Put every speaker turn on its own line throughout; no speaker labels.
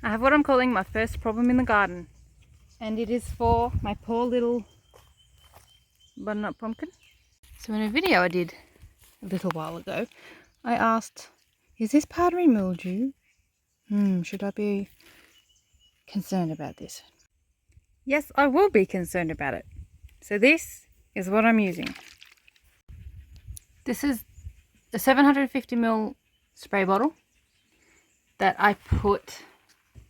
I have what I'm calling my first problem in the garden. And it is for my poor little butternut pumpkin. So in a video I did a little while ago, I asked, is this powdery mildew? Should I be concerned about this? Yes, I will be concerned about it. So this is what I'm using. This is a 750ml spray bottle that I put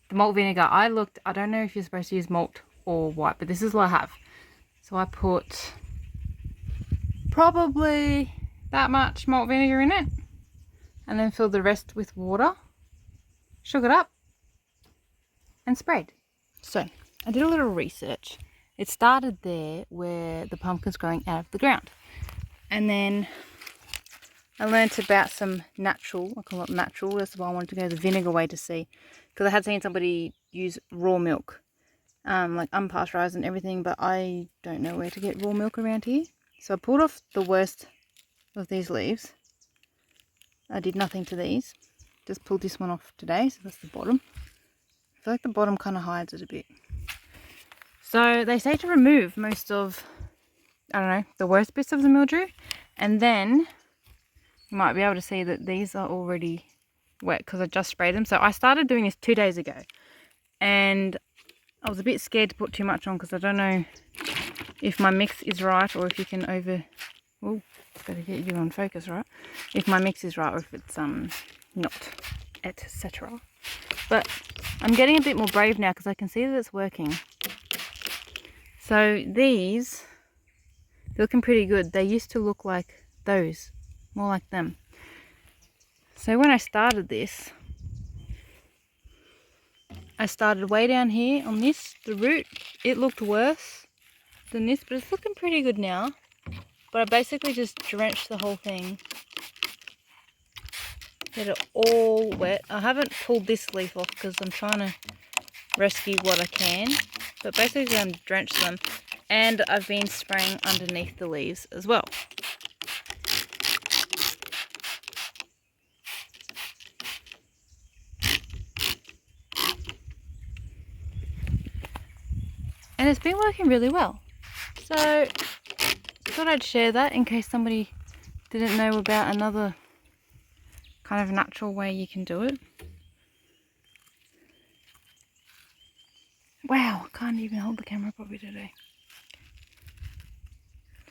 the malt vinegar. I don't know if you're supposed to use malt or white, but this is what I have. So I put probably that much malt vinegar in it and then filled the rest with water, shook it up and sprayed. So I did a little research. It started there where the pumpkin's growing out of the ground, and then I learnt about some natural, I call it natural, that's why I wanted to go the vinegar way to see, because I had seen somebody use raw milk, like unpasteurized and everything, but I don't know where to get raw milk around here. So I pulled off the worst of these leaves. I did nothing to these, just pulled this one off today, so that's the bottom. I feel like the bottom kind of hides it a bit. So they say to remove most of, I don't know, the worst bits of the mildew, and then you might be able to see that these are already wet because I just sprayed them. So I started doing this 2 days ago, and I was a bit scared to put too much on because I don't know if my mix is right or if you can oh, gotta get you on focus, right? If my mix is right or if it's not, etc. But I'm getting a bit more brave now because I can see that it's working. So these, they're looking pretty good. They used to look like those, more like them. So when I started this, I started way down here on this, the root. It looked worse than this, but it's looking pretty good now. But I basically just drenched the whole thing, get it all wet. I haven't pulled this leaf off because I'm trying to rescue what I can, but basically I'm drenched them, and I've been spraying underneath the leaves as well. And it's been working really well. So I thought I'd share that in case somebody didn't know about another kind of natural way you can do it. Wow, I can't even hold the camera properly today.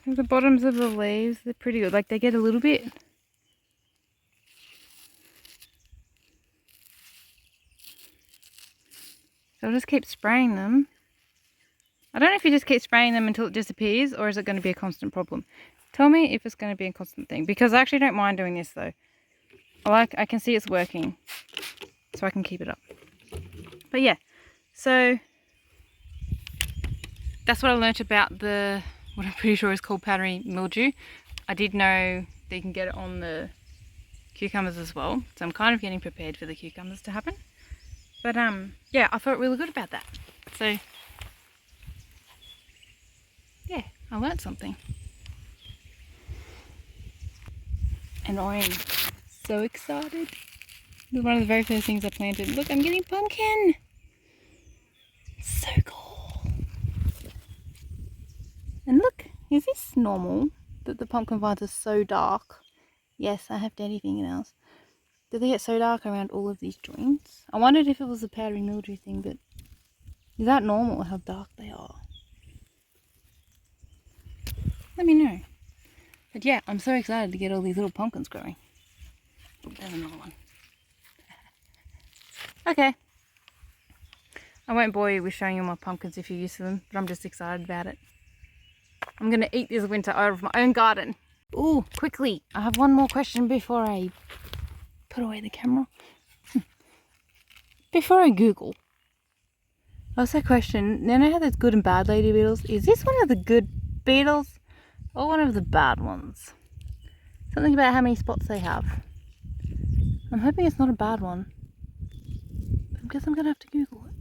The bottoms of the leaves, they're pretty good. Like, they get a little bit. So I'll just keep spraying them. I don't know if you just keep spraying them until it disappears, or is it going to be a constant problem? Tell me if it's going to be a constant thing, because I actually don't mind doing this though. I can see it's working, so I can keep it up. But yeah, so that's what I learnt about what I'm pretty sure is called powdery mildew. I did know that you can get it on the cucumbers as well, so I'm kind of getting prepared for the cucumbers to happen. But yeah, I felt really good about that. So yeah, I learnt something. And I am so excited. This is one of the very first things I planted. Look, I'm getting pumpkin! So cool. And look, is this normal that the pumpkin vines are so dark? Yes, I have daddy fingernails. Do they get so dark around all of these joints? I wondered if it was a powdery mildew thing, but is that normal how dark they are? Let me know. But yeah, I'm so excited to get all these little pumpkins growing. Oh, there's another one. Okay. I won't bore you with showing you my pumpkins if you're used to them, but I'm just excited about it. I'm going to eat this winter out of my own garden. Ooh, quickly. I have one more question before I put away the camera. Before I Google. I also question, you know how there's good and bad lady beetles? Is this one of the good beetles or one of the bad ones? Something about how many spots they have. I'm hoping it's not a bad one. I guess I'm going to have to Google it.